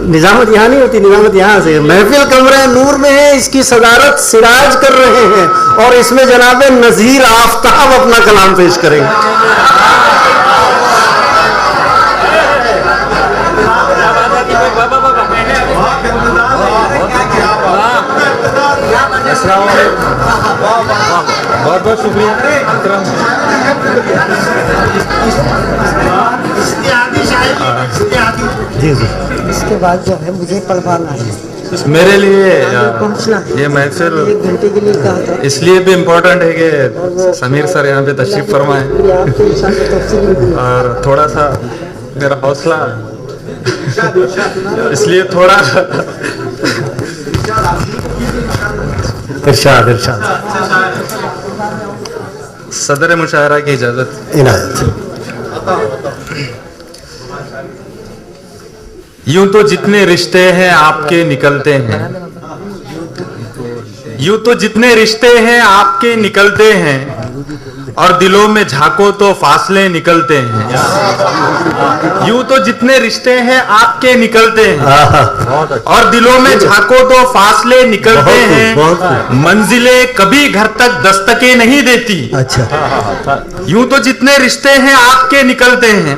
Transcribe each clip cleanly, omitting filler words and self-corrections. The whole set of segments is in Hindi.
निजामत यहाँ नहीं होती, निजामत यहाँ से। महफिल कमरे नूर में है, इसकी सदारत सिराज कर रहे हैं और इसमें जनाब नज़ीर आफ्ताब अपना कलाम पेश करेंगे। बहुत बहुत शुक्रिया। जी जी। इसके बाद जो है मुझे पढ़वाना है, मेरे लिए पहुंचना ये महफिल 1 घंटे के लिए कहा था। इसलिए भी इम्पोर्टेंट है कि समीर सर यहाँ पे तशरीफ फरमाए और थोड़ा सा मेरा हौसला इसलिए थोड़ा इरशाद इरशाद सदर मुशायरा की इजाजत। इनायत। यूं तो जितने रिश्ते हैं आपके निकलते हैं, यूं तो जितने रिश्ते हैं आपके निकलते हैं और दिलों में झांको तो फासले निकलते हैं। यूं तो जितने रिश्ते हैं आपके निकलते हैं और दिलों में झांको तो फासले निकलते हैं। मंजिलें कभी घर तक दस्तकें नहीं देती। अच्छा। यूं तो जितने रिश्ते हैं आपके निकलते हैं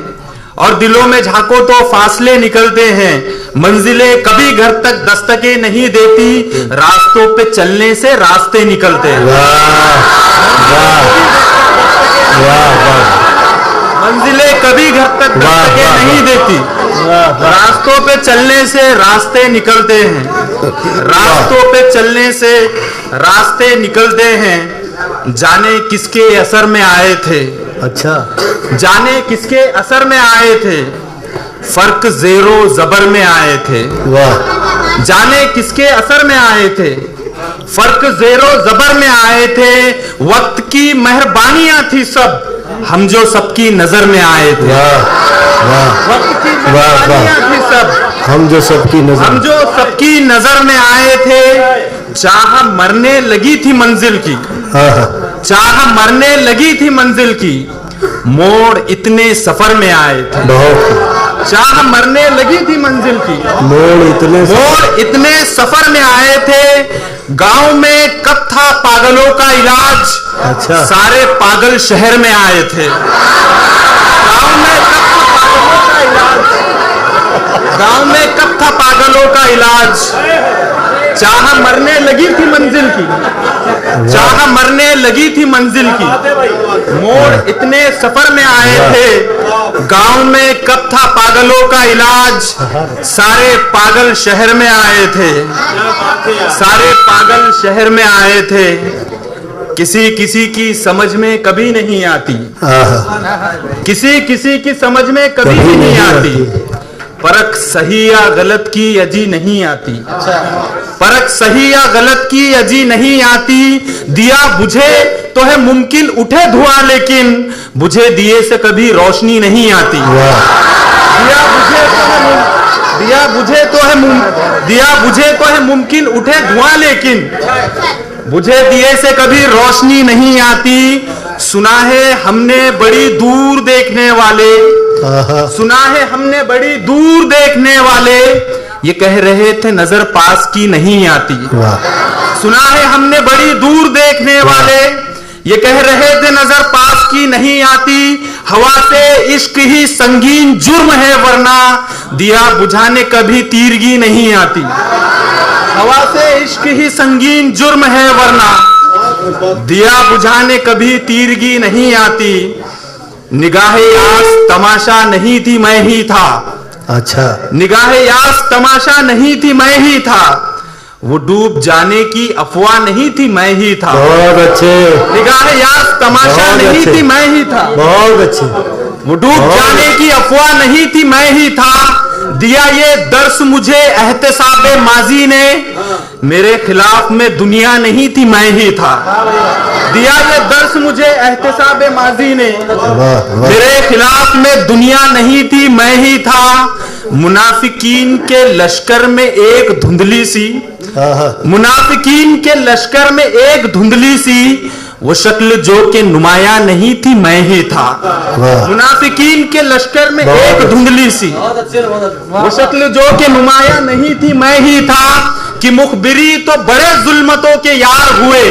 और दिलों में झांको तो फासले निकलते हैं। मंजिलें कभी घर तक दस्तकें नहीं देती, रास्तों पे चलने से रास्ते निकलते हैं। मंजिलें कभी घर तक दस्तकें नहीं देती, रास्तों पे चलने से रास्ते निकलते हैं। रास्तों पे चलने से रास्ते निकलते हैं। जाने किसके असर में आए थे, अच्छा। जाने किसके असर में आए थे, फर्क ज़ेरो ज़बर में आए थे। वाह। जाने किसके असर में आए थे, फर्क ज़ेरो ज़बर में आए थे। वक्त की मेहरबानियां थी सब, हम जो सबकी नजर में आए थे। वक्त की मेहरबानियां थी सब, हम जो सबकी नजर में आए थे। चाह मरने लगी थी मंजिल की, चाह मरने लगी थी मंजिल की, मोड़ इतने सफर में आए थे। चाह मरने लगी थी मंजिल की, मोड़ इतने सफर में आए थे। गांव में कब था पागलों का इलाज, अच्छा। सारे पागल शहर में आए थे। गांव में कब था पागलों का इलाज, गांव में कब था पागलों का इलाज। चाह मरने लगी थी मंजिल की, चाह मरने लगी थी मंजिल की, मोड़ इतने सफर में आए थे। गांव में कब था पागलों का इलाज, सारे पागल शहर में आए थे। सारे पागल शहर में आए थे। किसी किसी की समझ में कभी नहीं आती, किसी किसी की समझ में कभी भी नहीं आती। परख सही या गलत की अजी नहीं आती, परख सही या गलत की अजी नहीं आती। दिया बुझे तो है मुमकिन उठे धुआं, लेकिन बुझे दिए से कभी रोशनी नहीं आती। दिया बुझे तो है मुमकिन उठे धुआं, लेकिन बुझे दिए से कभी रोशनी नहीं आती। सुना है हमने बड़ी दूर देखने वाले, सुना है हमने बड़ी दूर देखने वाले, ये कह रहे थे नजर पास की नहीं आती। सुना है हमने बड़ी दूर देखने वाले, ये कह रहे थे नजर पास की नहीं आती। हवा से इश्क ही संगीन जुर्म है, वरना दिया बुझाने कभी तीरगी नहीं आती। हवा से इश्क ही संगीन जुर्म है, वरना दिया बुझाने कभी तीरगी नहीं आती। निगाहे यास तमाशा नहीं थी मैं ही था, अच्छा। निगाहे यास तमाशा नहीं थी मैं ही था, वो डूब जाने की अफवाह नहीं थी मैं ही था। बहुत अच्छे। निगाहे यास तमाशा नहीं थी मैं ही था, बहुत अच्छे। वो डूब जाने की अफवाह नहीं थी मैं ही था। दिया ये दर्श मुझे एहतसाबे माजी ने, मेरे खिलाफ में दुनिया नहीं थी मैं ही था। दिया ये दर्श मुझे एहतसाबे माजी ने, मेरे खिलाफ में दुनिया नहीं थी मैं ही था। मुनाफिकीन के लश्कर में एक धुंधली सी, मुनाफिकीन के लश्कर में एक धुंधली सी वो शक्ल जो के नुमाया नहीं थी मैं ही था। वाह। मुनाफिकीन के लश्कर में बहुत एक अच्छे। धुंधली सी वो शक्ल जो के नुमाया नहीं थी मैं ही था कि मुखबिरी तो बड़े जुल्मतों के यार हुए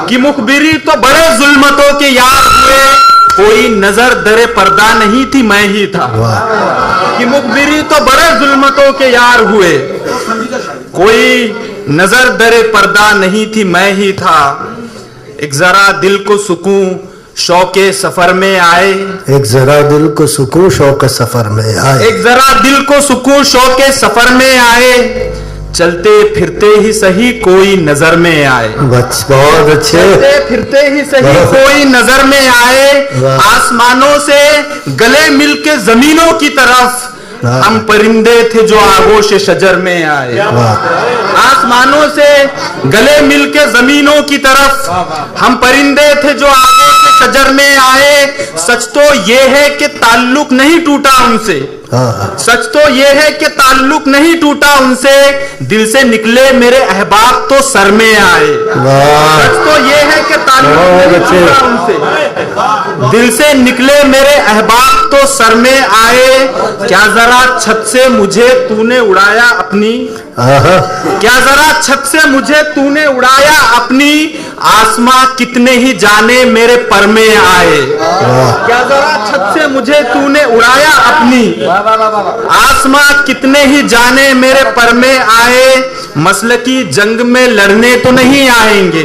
कि मुखबिरी तो बड़े जुल्मतों के यार हुए कोई नजर दरे पर्दा नहीं थी मैं ही था कि मुखबिरी तो बड़े जुल्मतों के यार हुए कोई नजर दरे पर्दा नहीं थी मैं ही था। एक जरा दिल को सुकून शौके सफर में आए एक जरा दिल को सुकून शौक सफर में आए एक जरा दिल को सुकून शौके सफर में आए चलते फिरते ही सही कोई नजर में आए बहुत अच्छे। चलते फिरते ही सही वाह। कोई नजर में आए वाह। आसमानों से गले मिलके जमीनों की तरफ वाह। हम परिंदे थे जो आगोश शजर में आए आसमानों से गले मिलके जमीनों की तरफ हम परिंदे थे जो आगोश शजर में आए। सच तो ये है कि ताल्लुक नहीं टूटा उनसे सच तो ये है कि ताल्लुक नहीं टूटा उनसे दिल से निकले मेरे अहबाब तो सर में आए। सच तो ये है कि ताल्लुक नहीं टूटा उनसे दिल से निकले मेरे अहबाब तो सर में आए। क्या जरा छत से मुझे तूने उड़ाया अपनी क्या जरा छत से मुझे तूने उड़ाया अपनी आसमां कितने ही जाने मेरे पर में आए। क्या जरा छत से मुझे तूने उड़ाया अपनी आसमां कितने ही जाने मेरे पर में आए। मसले की जंग में लड़ने तो नहीं आएंगे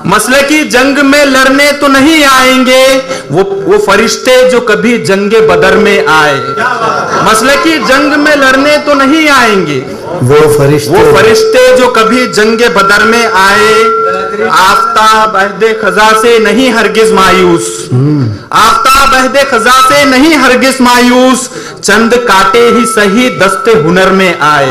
मसले की जंग में लड़ने तो नहीं आएंगे वो फरिश्ते जो कभी जंगे बदर में आए। मसले की जंग में लड़ने तो नहीं आएंगे वो फरिश्ते जो कभी जंगे बदर में आए। आफ्ताब अहदे खजा से नहीं हरगिज मायूस आफ्ताब अहदे खजा से नहीं हरगिज मायूस चंद काटे ही सही दस्ते हुनर में आए।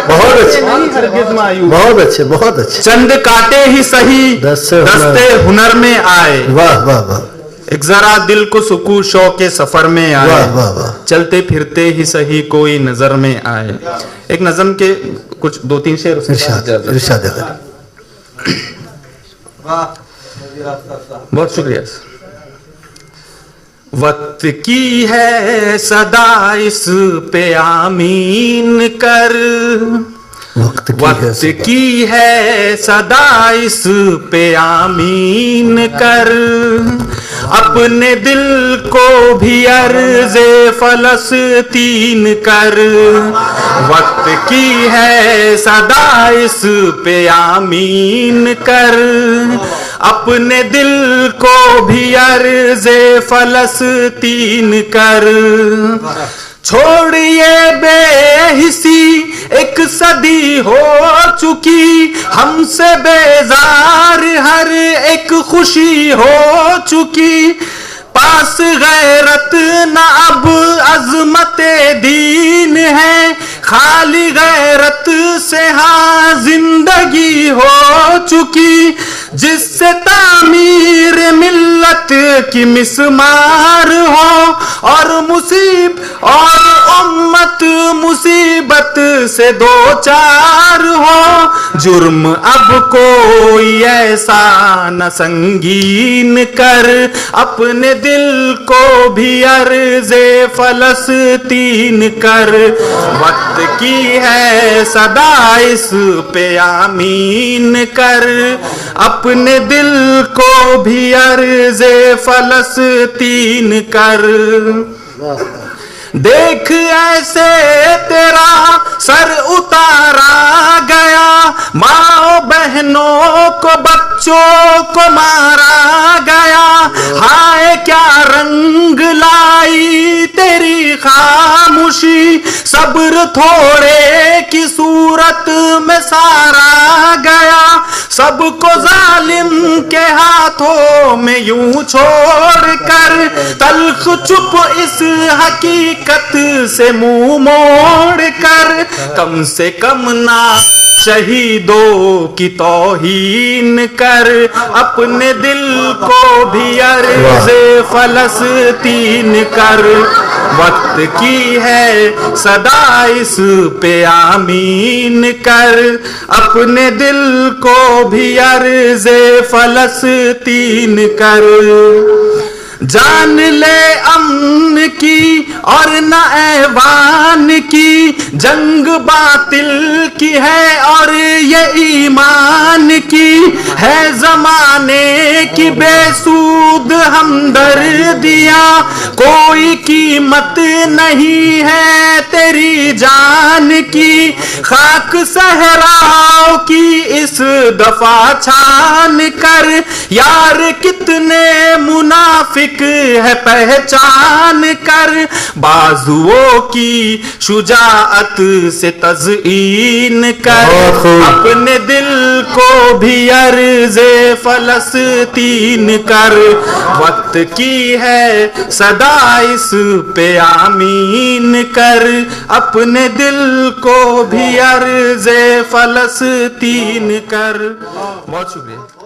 बहुत अच्छे नहीं हरगिज मायूस बहुत अच्छे बहुत अच्छे। चंद काटे ही सही दस्ते हुनर में आए। वाह वाह वाह। एक जरा दिल को सुकून शौके सफर में आए वाह वाह वाह। चलते फिरते ही सही कोई नजर में आए। एक नज़म के कुछ 2-3 शेर इरशाद बहुत शुक्रिया। वक्त की है सदा इस पे आमीन कर वक्त की है सदा इस पे आमीन कर अपने दिल को भी अर्ज़े फलस्तीन कर। वक्त की है सदा इस पे आमीन कर अपने दिल को भी अर्ज़े फलस्तीन कर। छोड़िए बेहिसी एक सदी हो चुकी हमसे बेजार हर एक खुशी हो चुकी पास गैरत न अब अजमते दीन है खाली गैरत से हाँ जिंदगी हो चुकी जिससे तामीर मिल्लत की मिसमार हो और उम्मत मुसीबत से दो चार हो। जुर्म अब कोई ऐसा न संगीन कर अपने दिल को भी अर्ज़े फलस्तीन कर। वक्त की है सदा इस पे आमीन कर अपने दिल को भी अर्ज़े फलस्तीन कर। देख ऐसे तेरा सर उतारा गया माँ बहनों को बच्चों को मारा गया। हाय क्या रंग लाई तेरी खामोशी सब्र थोड़े की सूरत में सारा गया। सबको जालिम के हाथों में यूं छोड़ कर तल्ख चुप इस हकीकत से मुंह मोड़ कर कम से कम ना शहीदों की तौहीन कर अपने दिल को भी अर्ज़े फलस्तीन कर। वक्त की है सदा इस पे आमीन कर, अपने दिल को भी अर्ज़े फलस्तीन कर। जान ले अमन की और न ऐवान की, जंग बातिल की है और ये ईमान की, है जमाने की बेसूद हमदर्दियाँ, कोई कीमत नहीं है तेरी जान की। खाक सहराओं की इस दफा छान कर, यार कितने मुनाफिक है पहचान कर। बाजुओं की शुजाअत से तज़ईन कर, अपने दिल को भी अर्ज़े फलस्तीन कर। वक्त की है सदा इस पे आमीन कर, अपने दिल को भी अर्ज़े फलस्तीन कर। बहुत शुक्रिया।